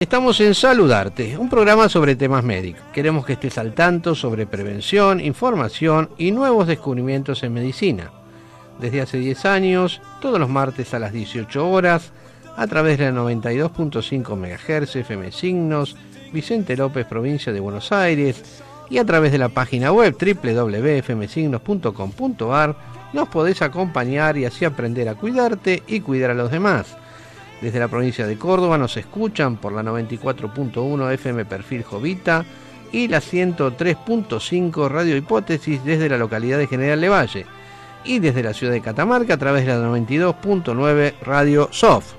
Estamos en Saludarte, un programa sobre temas médicos. Queremos que estés al tanto sobre prevención, información y nuevos descubrimientos en medicina. Desde hace 10 años, todos los martes a las 18 horas, a través de la 92.5 MHz FM Signos, Vicente López, provincia de Buenos Aires, y a través de la página web www.fmsignos.com.ar, nos podés acompañar y así aprender a cuidarte y cuidar a los demás. Desde la provincia de Córdoba nos escuchan por la 94.1 FM Perfil Jovita y la 103.5 Radio Hipótesis desde la localidad de General Lavalle, y desde la ciudad de Catamarca a través de la 92.9 Radio Sof.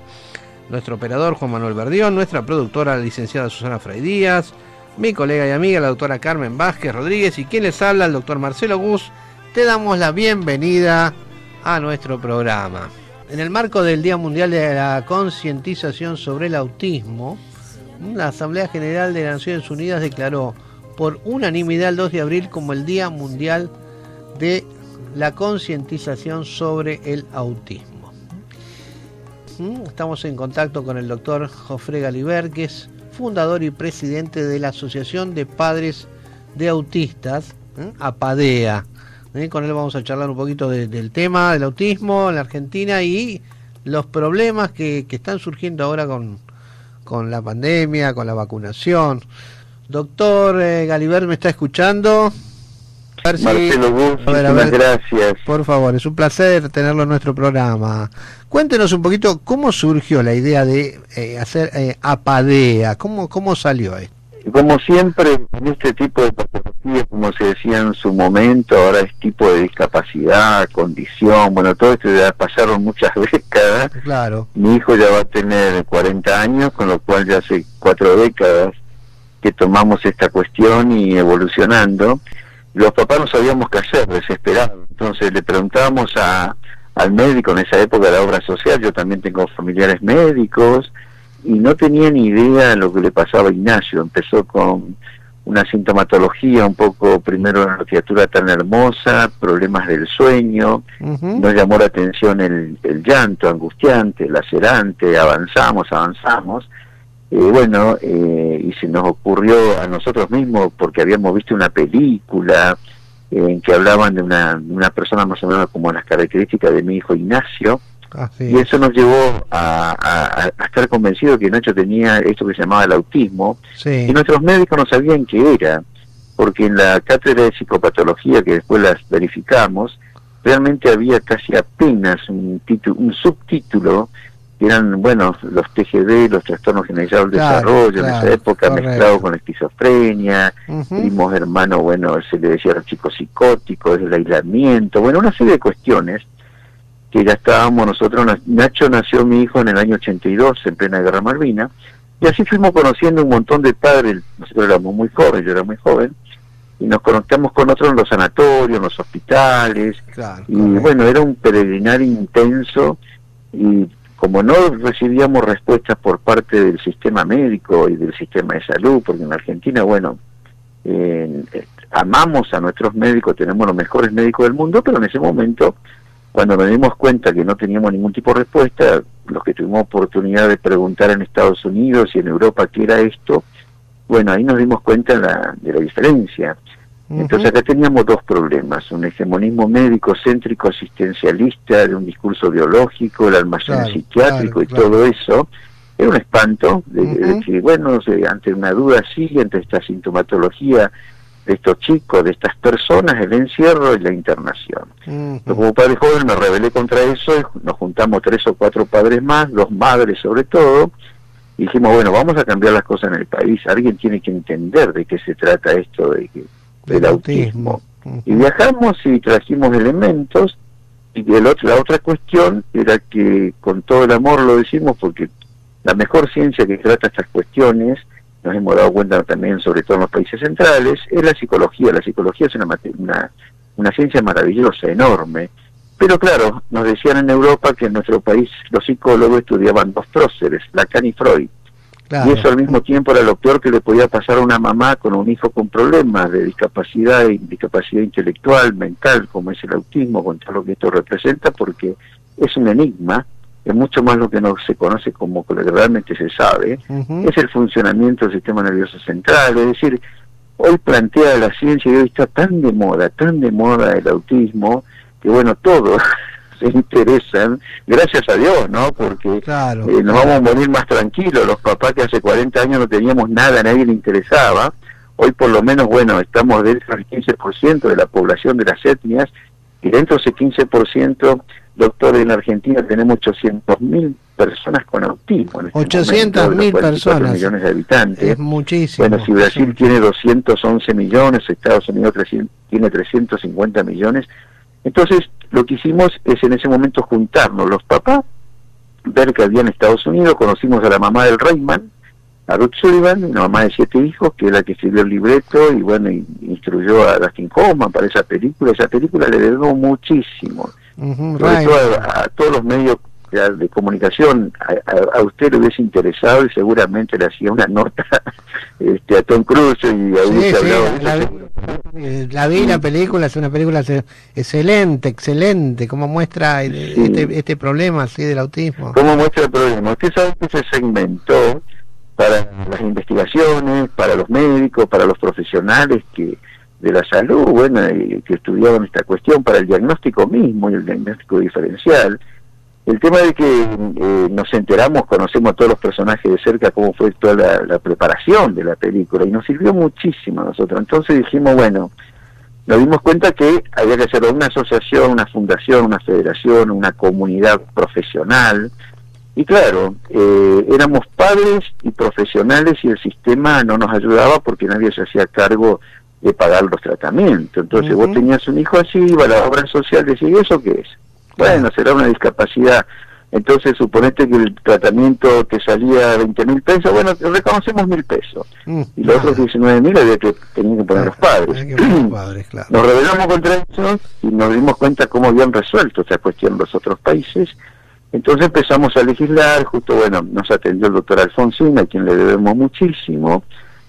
Nuestro operador Juan Manuel Verdión, nuestra productora la licenciada Susana Fray Díaz, mi colega y amiga la doctora Carmen Vázquez Rodríguez y quien les habla el doctor Marcelo Gus. Te damos la bienvenida a nuestro programa. En el marco del Día Mundial de la Concientización sobre el Autismo, la Asamblea General de Naciones Unidas declaró por unanimidad el 2 de abril como el Día Mundial de la Concientización sobre el Autismo. Estamos en contacto con el doctor Jofré Galibert, que es fundador y presidente de la Asociación de Padres de Autistas, APADEA. Con él vamos a charlar un poquito del tema del autismo en la Argentina y los problemas que están surgiendo ahora con la pandemia, con la vacunación. Doctor Galibert, ¿me está escuchando? Marcelo Gus, muchas gracias. Por favor, es un placer tenerlo en nuestro programa. Cuéntenos un poquito cómo surgió la idea de hacer APADEA, cómo salió esto. Como siempre, en este tipo de patologías, como se decía en su momento, ahora es tipo de discapacidad, condición, bueno, todo esto ya pasaron muchas décadas. Claro. Mi hijo ya va a tener 40 años, con lo cual ya hace 4 décadas que tomamos esta cuestión y evolucionando. Los papás no sabíamos qué hacer, desesperados. Entonces le preguntábamos al médico en esa época de la obra social, yo también tengo familiares médicos, y no tenía ni idea de lo que le pasaba a Ignacio. Empezó con una sintomatología un poco, primero una criatura tan hermosa, problemas del sueño, nos llamó la atención el llanto angustiante, lacerante, avanzamos, y se nos ocurrió a nosotros mismos, porque habíamos visto una película en que hablaban de una persona más o menos como las características de mi hijo Ignacio. Y eso nos llevó a estar convencidos que Nacho tenía esto que se llamaba el autismo, y nuestros médicos no sabían qué era, porque en la cátedra de psicopatología, que después las verificamos, realmente había casi apenas un subtítulo, que eran, los TGD, los trastornos generalizados del desarrollo, en esa época, mezclado con esquizofrenia, primos hermanos, se le decía a los chicos psicóticos, el aislamiento, una serie de cuestiones que ya estábamos nosotros. Nacho nació, mi hijo, en el año 82, en plena Guerra Malvina, y así fuimos conociendo un montón de padres. Nosotros éramos muy jóvenes, yo era muy joven, y nos conectamos con otros en los sanatorios, en los hospitales, era un peregrinar intenso, y como no recibíamos respuestas por parte del sistema médico y del sistema de salud, porque en Argentina, amamos a nuestros médicos, tenemos los mejores médicos del mundo, pero en ese momento, cuando nos dimos cuenta que no teníamos ningún tipo de respuesta, los que tuvimos oportunidad de preguntar en Estados Unidos y en Europa qué era esto, ahí nos dimos cuenta de la diferencia. Entonces acá teníamos dos problemas: un hegemonismo médico céntrico asistencialista de un discurso biológico, el almacén psiquiátrico y todo eso. Era un espanto de que, ante una duda así, ante esta sintomatología de estos chicos, de estas personas, el encierro y la internación. Yo, como padre joven, me rebelé contra eso, y nos juntamos 3 o 4 padres más, 2 madres sobre todo, y dijimos, vamos a cambiar las cosas en el país, alguien tiene que entender de qué se trata esto del autismo. Y viajamos y trajimos elementos, y la otra cuestión era que, con todo el amor lo decimos, porque la mejor ciencia que trata estas cuestiones, nos hemos dado cuenta también, sobre todo en los países centrales, es la psicología. La psicología es una ciencia maravillosa, enorme, pero claro, nos decían en Europa que en nuestro país los psicólogos estudiaban 2 próceres, Lacan y Freud, y eso al mismo tiempo era lo peor que le podía pasar a una mamá con un hijo con problemas de discapacidad intelectual, mental, como es el autismo, con todo lo que esto representa, porque es un enigma. es mucho más lo que no se conoce como lo que realmente se sabe, es el funcionamiento del sistema nervioso central. Es decir, hoy plantea la ciencia y hoy está tan de moda el autismo, que bueno, todos se interesan, gracias a Dios, ¿no? Porque claro, nos vamos a morir más tranquilos. Los papás que hace 40 años no teníamos nada, a nadie le interesaba, hoy por lo menos, bueno, estamos dentro del 15% de la población de las etnias, y dentro de ese 15%, doctor, en Argentina tenemos 800.000 personas con autismo. 800.000 personas. Millones de habitantes. Es muchísimo. Bueno, si Brasil tiene 211 millones, Estados Unidos tiene 350 millones. Entonces, lo que hicimos es en ese momento juntarnos los papás, ver que había en Estados Unidos, conocimos a la mamá del Rayman, a Ruth Sullivan, una mamá de 7 hijos, que es la que escribió el libreto y bueno, instruyó a Dustin Hoffman para esa película. Esa película le debo muchísimo, sobre todo a todos los medios de comunicación. A usted le hubiese interesado y seguramente le hacía una nota a Tom Cruise y hubiese hablado de eso. La vi, la película, es una película excelente, como muestra este problema así del autismo. ¿Cómo muestra el problema? Usted sabe que se segmentó para las investigaciones, para los médicos, para los profesionales de la salud, bueno, que estudiaban esta cuestión, para el diagnóstico mismo y el diagnóstico diferencial. El tema de que nos enteramos, conocemos a todos los personajes de cerca, cómo fue toda la preparación de la película, y nos sirvió muchísimo a nosotros. Entonces dijimos, bueno, nos dimos cuenta que había que hacer una asociación, una fundación, una federación, una comunidad profesional. Y claro, éramos padres y profesionales y el sistema no nos ayudaba porque nadie se hacía cargo de pagar los tratamientos. Entonces vos tenías un hijo así, iba a la obra social, decía, ¿y eso qué es? Bueno, será una discapacidad. Entonces suponete que el tratamiento te salía 20.000 pesos, bueno, reconocemos 1.000 pesos. Y los otros 19.000 había que tenían que poner los padres. Claro. Nos rebelamos contra eso y nos dimos cuenta cómo habían resuelto esta cuestión los otros países. Entonces empezamos a legislar, justo, bueno, nos atendió el doctor Alfonsín, a quien le debemos muchísimo.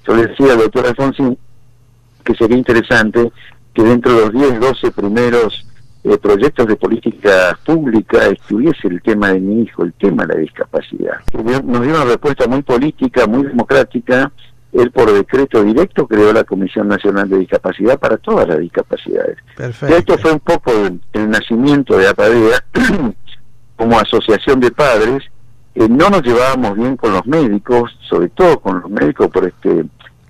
Yo le decía al doctor Alfonsín que sería interesante que dentro de los 10, 12 primeros proyectos de política pública estuviese el tema de mi hijo, el tema de la discapacidad. Nos dio una respuesta muy política, muy democrática. Él por decreto directo creó la Comisión Nacional de Discapacidad para todas las discapacidades. Perfecto. Y esto fue un poco el nacimiento de APADEA como asociación de padres. No nos llevábamos bien con los médicos, sobre todo con los médicos por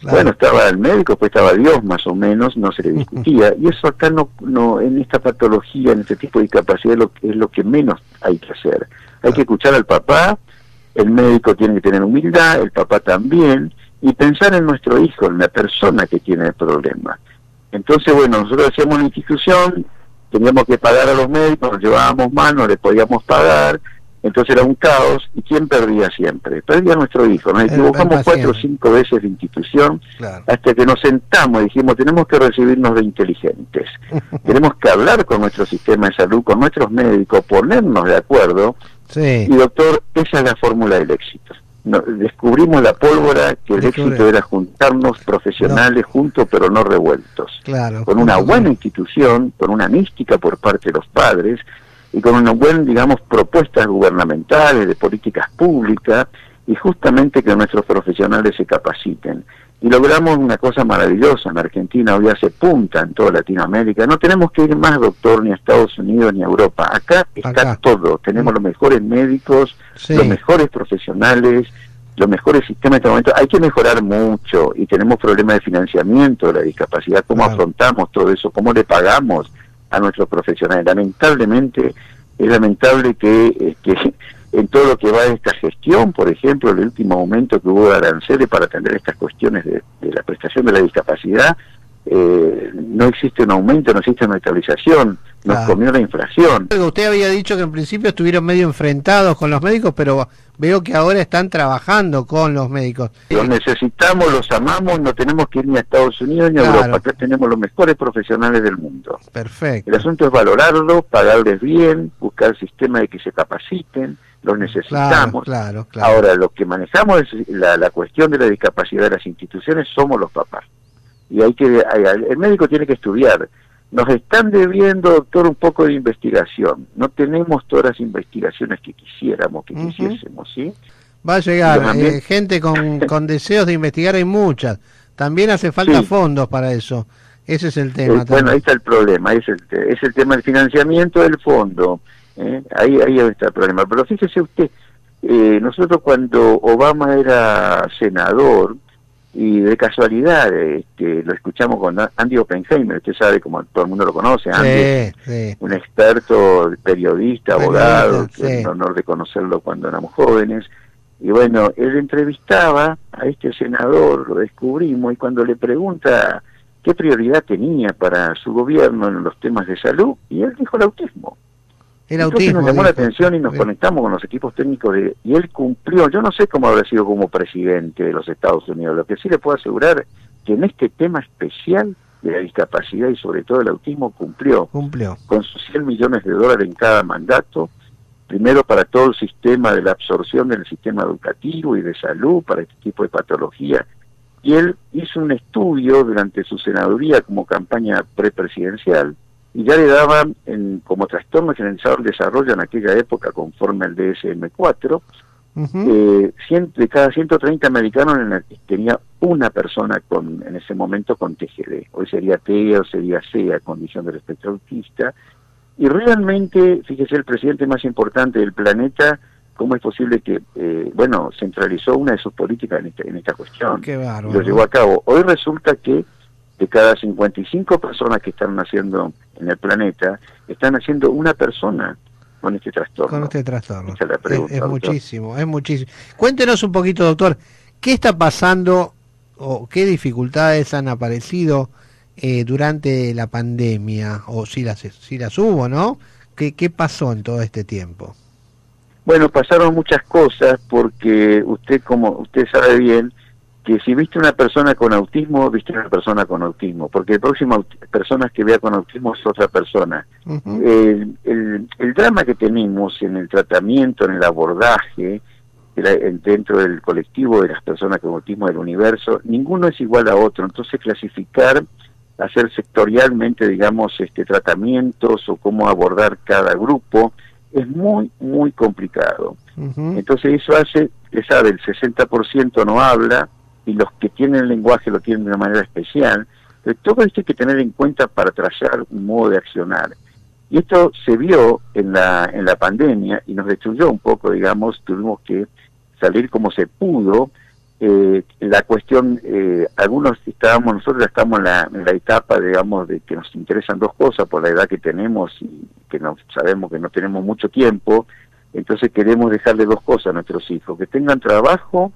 Claro. Bueno, estaba el médico, pues estaba Dios más o menos, no se le discutía, y eso acá no en esta patología, en este tipo de discapacidad es lo que menos hay que hacer. Hay que escuchar al papá, el médico tiene que tener humildad, el papá también, y pensar en nuestro hijo, en la persona que tiene el problema. Entonces, bueno, nosotros hacíamos una institución, teníamos que pagar a los médicos, nos llevábamos mal, no les podíamos pagar. Entonces era un caos, y ¿quién perdía siempre? Perdía nuestro hijo. Nos equivocamos 4 o 5 veces de institución, claro, hasta que nos sentamos y dijimos, tenemos que recibirnos de inteligentes. Tenemos que hablar con nuestro sistema de salud, con nuestros médicos, ponernos de acuerdo. Sí. Y doctor, esa es la fórmula del éxito. Descubrimos la pólvora, que el éxito era juntarnos profesionales juntos pero no revueltos. Claro, con una buena institución, con una mística por parte de los padres, y con una buena, digamos, propuestas gubernamentales, de políticas públicas, y justamente que nuestros profesionales se capaciten. Y logramos una cosa maravillosa en Argentina, hoy hace punta en toda Latinoamérica. No tenemos que ir más, doctor, ni a Estados Unidos ni a Europa. Acá está todo. Tenemos los mejores médicos, sí, los mejores profesionales, los mejores sistemas de tratamiento. Hay que mejorar mucho, y tenemos problemas de financiamiento de la discapacidad. ¿Cómo afrontamos todo eso? ¿Cómo le pagamos a nuestros profesionales? Lamentablemente, es lamentable que en todo lo que va de esta gestión, por ejemplo, el último aumento que hubo de aranceles para atender estas cuestiones de la prestación de la discapacidad, no existe un aumento, no existe una estabilización, nos comió la inflación. Usted había dicho que en principio estuvieron medio enfrentados con los médicos, pero veo que ahora están trabajando con los médicos. Los necesitamos, los amamos, no tenemos que ir ni a Estados Unidos ni a Europa, acá tenemos los mejores profesionales del mundo. Perfecto. El asunto es valorarlo, pagarles bien, buscar el sistema de que se capaciten, los necesitamos. Claro. Ahora, lo que manejamos es la cuestión de la discapacidad de las instituciones, somos los papás. Y el médico tiene que estudiar. nos están debiendo, doctor, un poco de investigación. No tenemos todas las investigaciones que quisiéramos, que quisiésemos, ¿sí? Va a llegar gente con deseos de investigar, hay muchas. También hace falta fondos para eso. Ese es el tema. Bueno, ahí está el problema, es el tema del financiamiento del fondo. Ahí está el problema. Pero fíjese usted, nosotros cuando Obama era senador, y de casualidad lo escuchamos con Andy Oppenheimer, usted sabe, como todo el mundo lo conoce, Andy, un experto, periodista, abogado, que es un honor de conocerlo cuando éramos jóvenes. Y bueno, él entrevistaba a este senador, lo descubrimos, y cuando le pregunta qué prioridad tenía para su gobierno en los temas de salud, y él dijo el autismo. Entonces nos llamó la atención y nos conectamos con los equipos técnicos y él cumplió. Yo no sé cómo habrá sido como presidente de los Estados Unidos, lo que sí le puedo asegurar que en este tema especial de la discapacidad y sobre todo el autismo cumplió. Con sus $100 millones en cada mandato, primero para todo el sistema de la absorción del sistema educativo y de salud para este tipo de patología. Y él hizo un estudio durante su senaduría como campaña prepresidencial y ya le daban como trastorno generalizado del desarrollo en aquella época, conforme al DSM-4, de cada 130 americanos tenía una persona en ese momento con TGD. Hoy sería TEA o sería CEA, condición del espectro autista. Y realmente, fíjese, el presidente más importante del planeta, ¿cómo es posible que, centralizó una de sus políticas en esta cuestión? Qué bárbaro. Y lo llevó a cabo. Hoy resulta que de cada 55 personas que están naciendo en el planeta, están naciendo una persona con este trastorno. Con este trastorno. Esa es la pregunta, es muchísimo, es muchísimo. Cuéntenos un poquito, doctor, ¿qué está pasando o qué dificultades han aparecido durante la pandemia? O si las hubo, ¿no? ¿Qué pasó en todo este tiempo? Bueno, pasaron muchas cosas porque como usted sabe bien, que si viste una persona con autismo, viste una persona con autismo, porque el próximo personas que vea con autismo es otra persona. El drama que tenemos en el tratamiento, en el abordaje, dentro del colectivo de las personas con autismo del universo, ninguno es igual a otro. Entonces clasificar, hacer sectorialmente, digamos, tratamientos o cómo abordar cada grupo, es muy, muy complicado. Entonces eso hace, que sabe, el 60% no habla, y los que tienen el lenguaje lo tienen de una manera especial. Pero todo esto hay que tener en cuenta para trazar un modo de accionar. Y esto se vio en la pandemia y nos destruyó un poco, digamos, tuvimos que salir como se pudo. La cuestión, nosotros ya estamos en la etapa, digamos, de que nos interesan dos cosas por la edad que tenemos y que sabemos que no tenemos mucho tiempo. Entonces queremos dejarle dos cosas a nuestros hijos: que tengan trabajo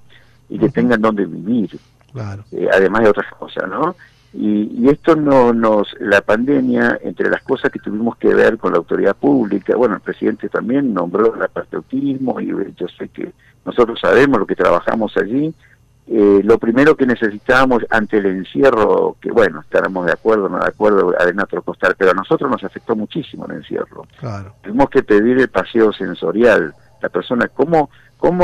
y que tengan donde vivir, claro. Además de otras cosas, ¿no? Y esto la pandemia, entre las cosas que tuvimos que ver con la autoridad pública, bueno, el presidente también nombró la parte de autismo, y yo sé que nosotros sabemos lo que trabajamos allí. Lo primero que necesitábamos ante el encierro, que bueno, estábamos de acuerdo, no de acuerdo, arena otro costal, pero a nosotros nos afectó muchísimo el encierro. Claro. Tuvimos que pedir el paseo sensorial. La persona, ¿cómo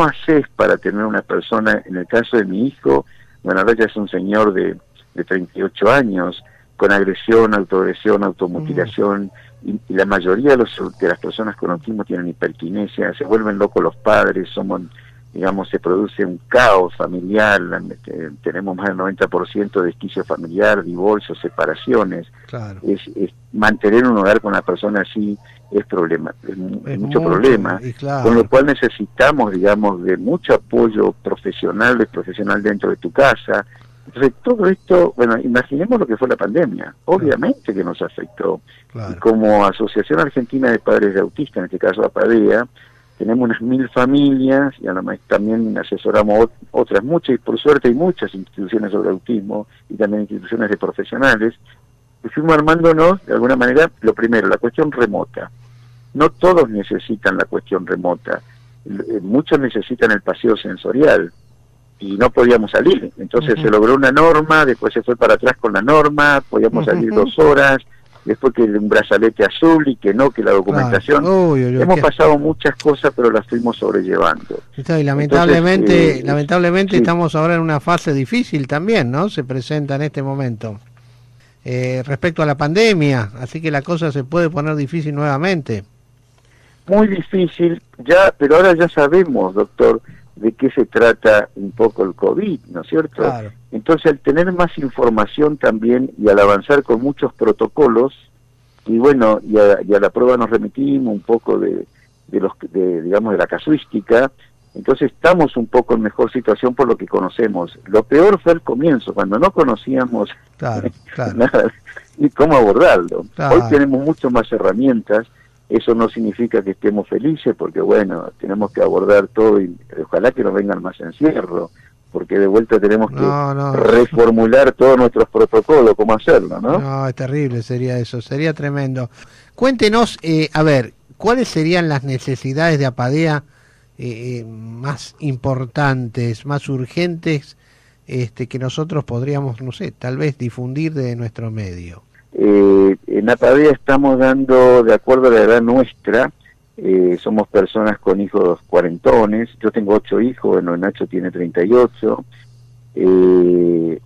haces para tener una persona? En el caso de mi hijo, bueno, ahora ya es un señor de 38 años, con agresión, autoagresión, automutilación, y la mayoría de las personas con autismo tienen hiperquinesia, se vuelven locos los padres, se produce un caos familiar, tenemos más del 90% de desquicio familiar, divorcios, separaciones. Claro. Mantener un hogar con una persona así es mucho problema, claro. Con lo cual necesitamos, digamos, de mucho apoyo profesional dentro de tu casa. Entonces todo esto, bueno, imaginemos lo que fue la pandemia, obviamente que nos afectó. Claro. Y como Asociación Argentina de Padres de Autistas, en este caso APADEA, tenemos unas 1000 familias y además también asesoramos otras muchas, y por suerte hay muchas instituciones sobre autismo y también instituciones de profesionales, y fuimos armándonos de alguna manera. Lo primero, la cuestión remota. No todos necesitan la cuestión remota, muchos necesitan el paseo sensorial y no podíamos salir. Entonces se logró una norma, después se fue para atrás con la norma, podíamos salir 2 horas, después que un brazalete azul y que la documentación. Claro. Hemos pasado muchas cosas, pero las fuimos sobrellevando. Y lamentablemente, sí. Estamos ahora en una fase difícil también, ¿no? Se presenta en este momento. respecto a la pandemia, así que la cosa se puede poner difícil nuevamente. Muy difícil, ya, pero ahora ya sabemos, doctor, de qué se trata un poco el COVID, ¿no es cierto? Claro. Entonces, al tener más información también y al avanzar con muchos protocolos, y bueno, y a la prueba nos remitimos un poco digamos, de la casuística, entonces estamos un poco en mejor situación por lo que conocemos. Lo peor fue el comienzo, cuando no conocíamos Claro. nada y cómo abordarlo. Claro. Hoy tenemos muchas más herramientas. Eso no significa que estemos felices, porque bueno, tenemos que abordar todo y ojalá que no vengan más encierro, porque de vuelta tenemos que reformular todos nuestros protocolos, cómo hacerlo, ¿no? No, es terrible, sería eso, sería tremendo. Cuéntenos, a ver, ¿cuáles serían las necesidades de Apadea más importantes, más urgentes, que nosotros podríamos, no sé, tal vez difundir de nuestro medio? En Apadea estamos dando, de acuerdo a la edad nuestra, somos personas con hijos cuarentones, yo tengo 8 hijos, bueno, Nacho tiene 38,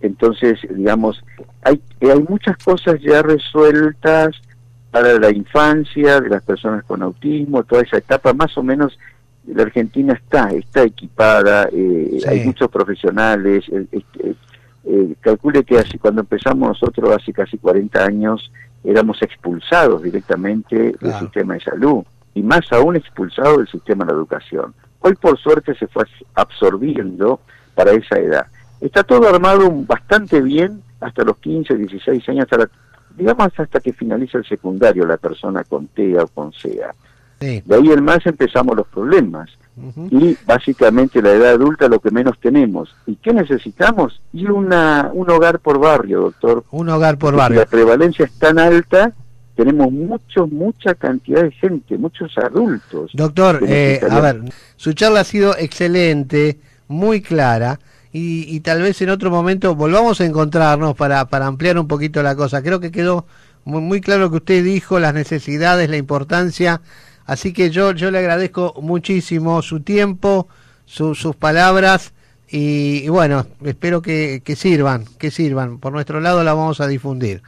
entonces, digamos, hay muchas cosas ya resueltas para la infancia, de las personas con autismo, toda esa etapa, más o menos, la Argentina está equipada, sí. Hay muchos profesionales, calcule que así cuando empezamos nosotros hace casi 40 años éramos expulsados directamente del sistema de salud y más aún expulsados del sistema de la educación. Hoy por suerte se fue absorbiendo para esa edad. Está todo armado bastante bien hasta los 15, 16 años, hasta que finaliza el secundario la persona con TEA o con SEA. Sí. De ahí en más empezamos los problemas. Y básicamente la edad adulta lo que menos tenemos. ¿Y qué necesitamos? Y un hogar por barrio, doctor. Un hogar por barrio. La prevalencia es tan alta, tenemos mucha cantidad de gente, muchos adultos. Doctor, a ver, su charla ha sido excelente, muy clara, y tal vez en otro momento volvamos a encontrarnos para ampliar un poquito la cosa. Creo que quedó muy claro lo que usted dijo, las necesidades, la importancia. Así que yo le agradezco muchísimo su tiempo, sus palabras y bueno, espero que sirvan. Por nuestro lado la vamos a difundir.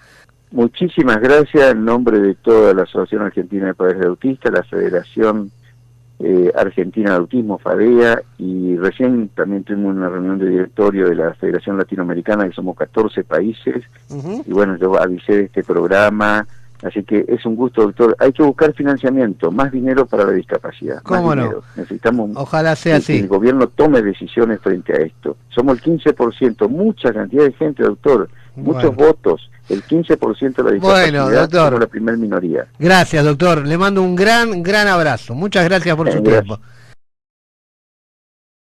Muchísimas gracias en nombre de toda la Asociación Argentina de Padres de Autistas, la Federación Argentina de Autismo, FADEA, y recién también tuvimos una reunión de directorio de la Federación Latinoamericana, que somos 14 países, y bueno, yo avisé de este programa. Así que es un gusto, doctor. Hay que buscar financiamiento, más dinero para la discapacidad. ¿Cómo no? Dinero. Necesitamos Ojalá sea así. Que el gobierno tome decisiones frente a esto. Somos el 15%, mucha cantidad de gente, doctor. Muchos votos. El 15% de la discapacidad, doctor, somos la primer minoría. Gracias, doctor. Le mando un gran abrazo. Muchas gracias por su tiempo.